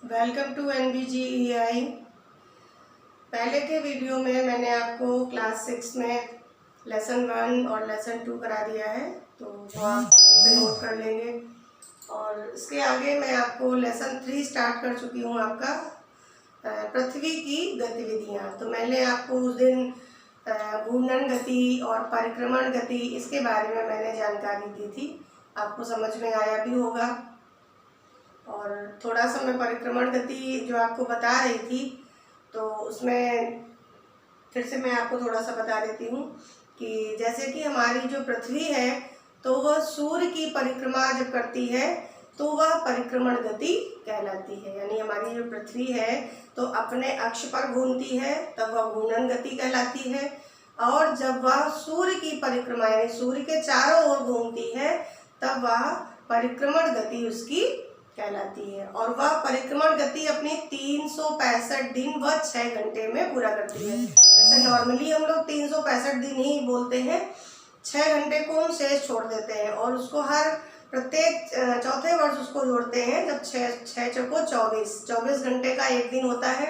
Welcome to NBGEI। पहले के video में मैंने आपको क्लास 6 में लेसन 1 और लेसन 2 करा दिया है, तो वो आप इसे नोट कर लेंगे। और इसके आगे मैं आपको लेसन 3 स्टार्ट कर चुकी हूँ, आपका पृथ्वी की गतिविधियाँ। तो मैंने आपको उस दिन घूर्णन गति और परिक्रमण गति इसके बारे में मैंने जानकारी दी थी, आपको समझ में आया भी होगा। और थोड़ा सा मैं परिक्रमण गति जो आपको बता रही थी, तो उसमें फिर से मैं आपको थोड़ा सा बता देती हूँ कि जैसे कि हमारी जो पृथ्वी है, तो वह सूर्य की परिक्रमा जब करती है तो वह परिक्रमण गति कहलाती है। यानी हमारी जो पृथ्वी है तो अपने अक्ष पर घूमती है, तब वह घूर्णन गति कहलाती है। और जब वह सूर्य की परिक्रमा यानी सूर्य के चारों ओर घूमती है, तब वह परिक्रमण गति उसकी कहलाती है। और वह परिक्रमण गति अपनी 365 दिन व 6 घंटे में पूरा करती है। वैसे नॉर्मली हम लोग 365 दिन ही बोलते हैं, 6 घंटे को हम शेष छोड़ देते हैं और उसको हर प्रत्येक चौथे वर्ष उसको जोड़ते हैं, जब 6 चौको 24 घंटे का एक दिन होता है।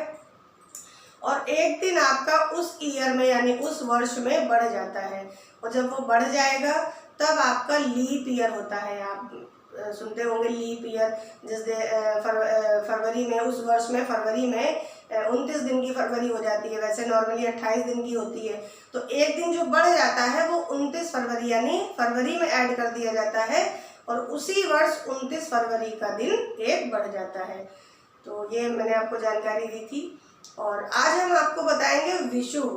और एक दिन आपका उस ईयर में यानी उस वर्ष में बढ़ जाता है, और जब वो बढ़ जाएगा तब आपका लीप ईयर होता है। आप सुनते होंगे लीप ईयर, जिस फरवरी में, उस वर्ष में फरवरी में 29 दिन की फरवरी हो जाती है, वैसे नॉर्मली 28 दिन की होती है। तो एक दिन जो बढ़ जाता है वो 29 फरवरी यानी फरवरी में ऐड कर दिया जाता है, और उसी वर्ष 29 फरवरी का दिन एक बढ़ जाता है। तो ये मैंने आपको जानकारी दी थी। और आज हम आपको बताएंगे विषुव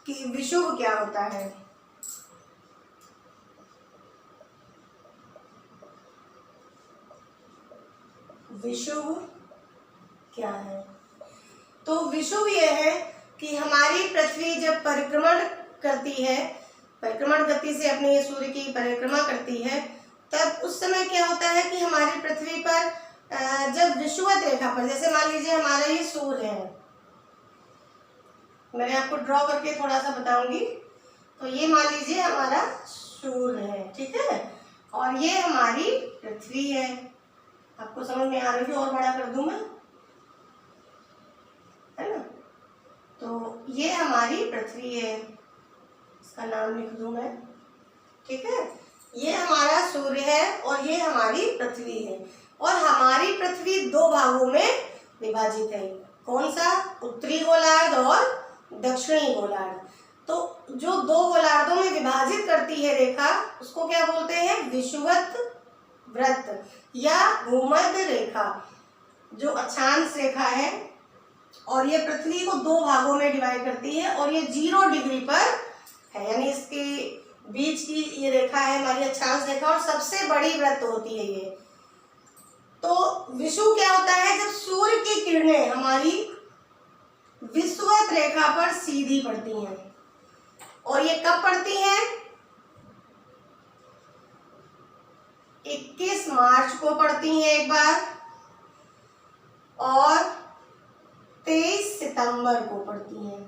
कि विषुव क्या होता है। विषुव क्या है? तो विषुव यह है कि हमारी पृथ्वी जब परिक्रमण करती है, परिक्रमण गति से अपनी सूर्य की परिक्रमा करती है, तब उस समय क्या होता है कि हमारी पृथ्वी पर जब विषुवत रेखा पर, जैसे मान लीजिए हमारा ये सूर्य है, मैंने आपको ड्रॉ करके थोड़ा सा बताऊंगी। तो ये मान लीजिए हमारा सूर्य है, ठीक है, और ये हमारी पृथ्वी है। आपको समझ में आ रही है? और बड़ा कर दूं मैं, है ना? तो ये हमारी पृथ्वी है, इसका नाम लिख दूं मैं, ठीक है। ये हमारा सूर्य है और ये हमारी पृथ्वी है, और हमारी पृथ्वी 2 भागों में विभाजित है। कौन सा? उत्तरी गोलार्ध और दक्षिणी गोलार्ध। तो जो 2 गोलार्धों में विभाजित करती है रेखा, उसको क्या बोलते हैं? विषुवत वृत्त या भूमध्य रेखा, जो अक्षांश रेखा है। और ये पृथ्वी को 2 भागों में डिवाइड करती है, और ये 0 डिग्री पर है, यानी इसके बीच की ये रेखा है हमारी अक्षांश रेखा, और सबसे बड़ी वृत्त होती है ये। तो विषुव क्या होता है? जब सूर्य की किरणें हमारी विषुवत रेखा पर सीधी पड़ती हैं, और ये कब पड़ती हैं? 21 मार्च को पड़ती हैं एक बार, और 23 सितंबर को पड़ती हैं,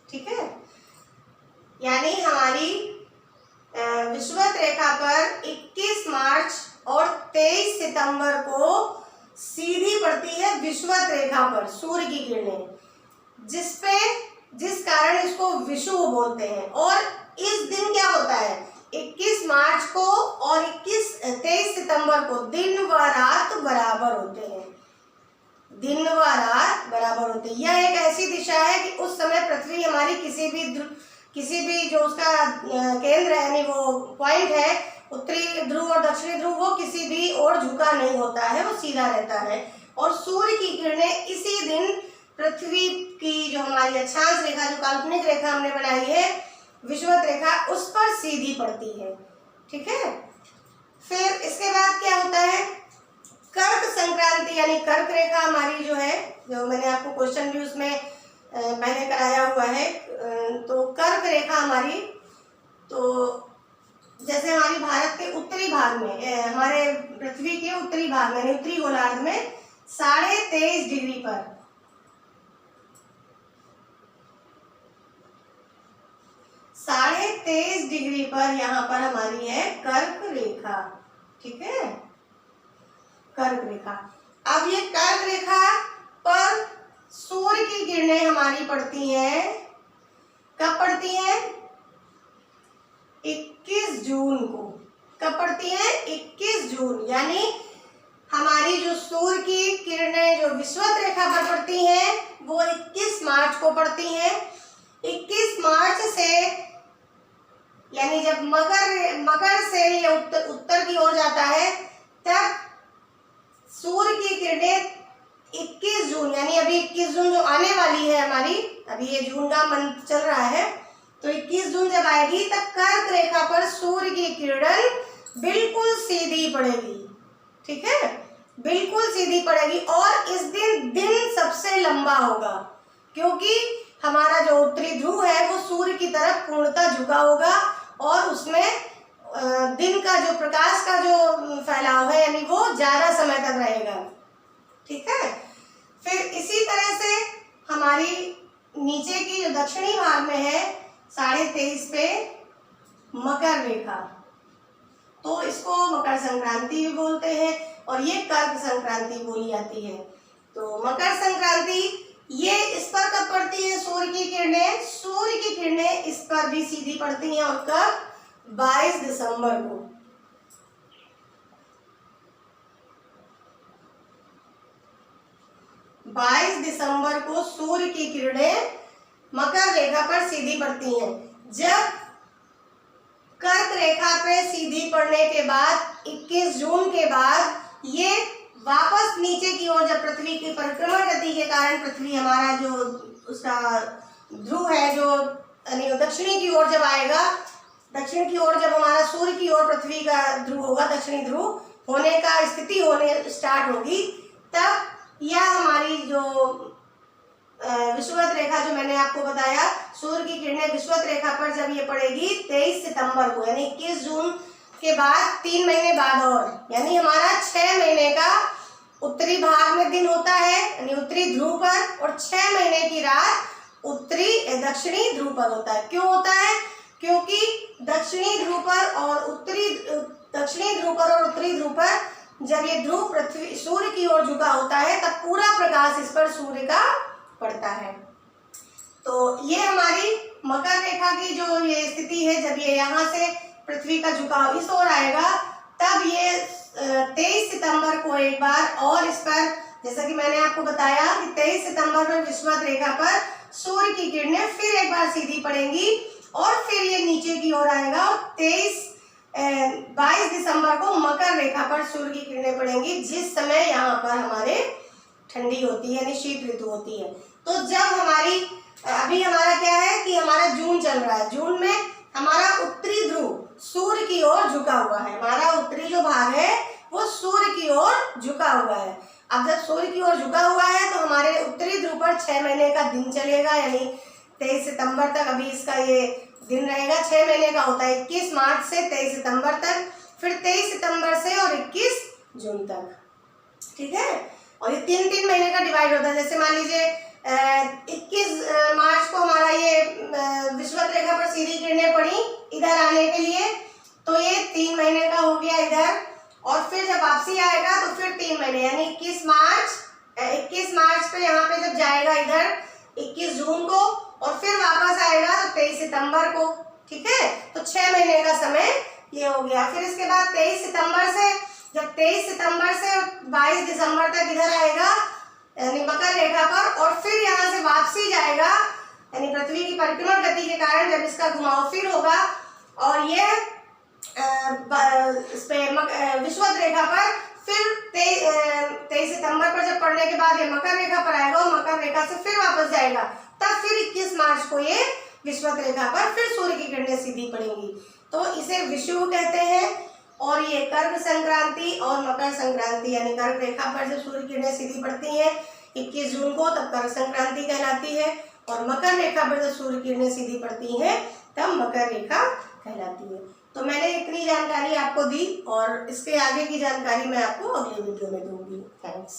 ठीक है। यानी हमारी विषुवत रेखा पर 21 मार्च और 23 सितंबर को सीधी पड़ती है विषुवत रेखा पर सूर्य की किरणें, जिस कारण इसको विषुव बोलते हैं। और इस दिन क्या होता है? 21 मार्च को और 23 सितंबर को दिन व रात बराबर होते हैं, दिन व रात बराबर होते हैं। यह एक ऐसी दिशा है कि उस समय पृथ्वी हमारी किसी भी जो उसका केंद्र है, यानी वो पॉइंट है, उत्तरी ध्रुव और दक्षिणी ध्रुव, वो किसी भी ओर झुका नहीं होता है, वो सीधा रहता है। और सूर्य की किरणें इसी दिन पृथ्वी की जो हमारी अक्षांश रेखा, जो काल्पनिक रेखा हमने बनाई है विषुवत रेखा, उस पर सीधी पड़ती है, ठीक है। फिर इसके बाद क्या होता है? कर्क संक्रांति यानी कर्क रेखा हमारी जो है, जो मैंने आपको क्वेश्चन भी उसमें पहले कराया हुआ है। तो कर्क रेखा हमारी, तो जैसे हमारी भारत के उत्तरी भाग में, हमारे पृथ्वी के उत्तरी भाग में, उत्तरी गोलार्ध में 23.5 डिग्री पर, 23.5 डिग्री पर यहाँ पर हमारी है कर्क रेखा, ठीक है, कर्क रेखा। अब अब ये कर्क रेखा पर सूर्य की किरणें हमारी पड़ती हैं, कब पड़ती हैं? 21 जून को। कब पड़ती हैं? 21 जून। यानी हमारी जो सूर्य की किरणें जो विषुवत रेखा पर पड़ती हैं वो 21 मार्च को पड़ती हैं। 21 मार्च से, यानी जब मकर से ये उत्तर की ओर जाता है, तब सूर्य की किरणें 21 जून, यानी अभी 21 जून जो आने वाली है हमारी, अभी ये जून का मंथ चल रहा है, तो 21 जून जब आएगी तब कर्क रेखा पर सूर्य की किरण बिल्कुल सीधी पड़ेगी। ठीक है, बिल्कुल सीधी पड़ेगी। और इस दिन सबसे लंबा होगा, क्योंकि हमारा जो उत्तरी ध्रुव है वो सूर्य की तरफ पूर्णतः झुका होगा और उसमें दिन का जो प्रकाश का जो फैलाव है यानी वो ज्यादा समय तक रहेगा। ठीक है, फिर इसी तरह से हमारी नीचे की जो दक्षिणी भाग में है 23.5 पे मकर रेखा, तो इसको मकर संक्रांति भी बोलते हैं और ये कर्क संक्रांति बोली जाती है। तो मकर संक्रांति ये इस पर कब पड़ती है? सूर्य की किरणें, सूर्य की किरणें इस पर भी सीधी पड़ती हैं। और कब? 22 दिसंबर को। 22 दिसंबर को सूर्य की किरणें मकर रेखा पर सीधी पड़ती हैं। जब कर्क रेखा पे सीधी पड़ने के बाद 21 जून के बाद ये वापस नीचे की ओर, जब पृथ्वी की परिक्रमा गति के कारण पृथ्वी हमारा जो उसका ध्रुव है जो दक्षिणी की ओर जब आएगा, दक्षिण की ओर जब हमारा सूर्य की ओर पृथ्वी का ध्रुव होगा, दक्षिणी ध्रुव होने का स्थिति होने स्टार्ट होगी, तब यह हमारी जो विषुवत रेखा जो मैंने आपको बताया, सूर्य की किरणें विषुवत रेखा पर जब ये पड़ेगी 23 सितंबर को, यानी 21 जून के बाद 3 महीने बाद, और यानी हमारा 6 महीने का उत्तरी भाग में दिन होता है यानी उत्तरी ध्रुव पर, और 6 महीने की रात उत्तरी दक्षिणी ध्रुव पर होता है। क्यों होता है? क्योंकि दक्षिणी ध्रुव पर और उत्तरी ध्रुव पर जब ये ध्रुव पृथ्वी सूर्य की ओर झुका होता है तब पूरा प्रकाश इस पर सूर्य का पड़ता है। तो ये हमारी मकर रेखा की जो ये स्थिति है, जब ये यहाँ से पृथ्वी का झुकाव इस ओर आएगा, तब ये 23 सितंबर को एक बार और इस पर, जैसा कि मैंने आपको बताया कि 23 सितंबर पर विषुवत रेखा पर सूर्य की किरणें फिर एक बार सीधी पड़ेंगी और फिर ये नीचे की ओर आएगा और 22 दिसंबर को मकर रेखा पर सूर्य की किरणें पड़ेंगी, जिस समय यहाँ पर हमारे ठंडी होती है यानी शीत ऋतु होती है। तो जब अभी हमारा क्या है कि हमारा जून चल रहा है, जून में हमारा उत्तरी ध्रुव सूर्य की ओर झुका हुआ है, हमारा उत्तरी जो भाग है वो सूर्य की ओर झुका हुआ है। अब जब सूर्य की ओर झुका हुआ है तो हमारे उत्तरी ध्रुव पर 6 महीने का दिन चलेगा, यानी 23 सितंबर तक अभी इसका ये दिन रहेगा। 6 महीने का होता है, 21 मार्च से 23 सितंबर तक, फिर 23 सितंबर से और 21 जून तक। ठीक है, और ये 3-3 महीने का डिवाइड होता है। जैसे मान लीजिए 21 मार्च को हमारा ये विषुवत रेखा पर सीधी किरणें पड़ी इधर आने के लिए, तो ये 3 महीने का हो गया इधर, और फिर जब वापसी आएगा तो फिर 3 महीने, यानी 21 मार्च पे यहाँ पे जब जाएगा इधर 21 जून को, और फिर वापस आएगा तो 23 सितंबर को। ठीक है, तो 6 महीने का समय ये हो गया। फिर इसके बाद 23 सितंबर से 22 दिसंबर तक इधर आएगा यानी मकर रेखा पर, और फिर यहाँ से वापसी जाएगा यानी पृथ्वी की परिक्रमण गति के कारण जब इसका घुमाव फिर होगा, और ये विषुवत रेखा पर फिर 23 सितंबर पर जब पड़ने के बाद ये मकर रेखा पर आएगा और मकर रेखा से फिर वापस जाएगा, तब फिर 21 मार्च को ये विषुवत रेखा पर फिर सूर्य की किरणें सीधी पड़ेंगी। तो इसे विषुव कहते हैं। और ये कर्क संक्रांति और मकर संक्रांति, यानी कर्क रेखा पर जब सूर्य किरणें सीधी पड़ती हैं 21 जून को, तब कर्क संक्रांति कहलाती है, और मकर रेखा पर जब सूर्य किरणें सीधी पड़ती हैं तब मकर रेखा कहलाती है। तो मैंने इतनी जानकारी आपको दी, और इसके आगे की जानकारी मैं आपको अगले वीडियो में दूंगी। थैंक्स।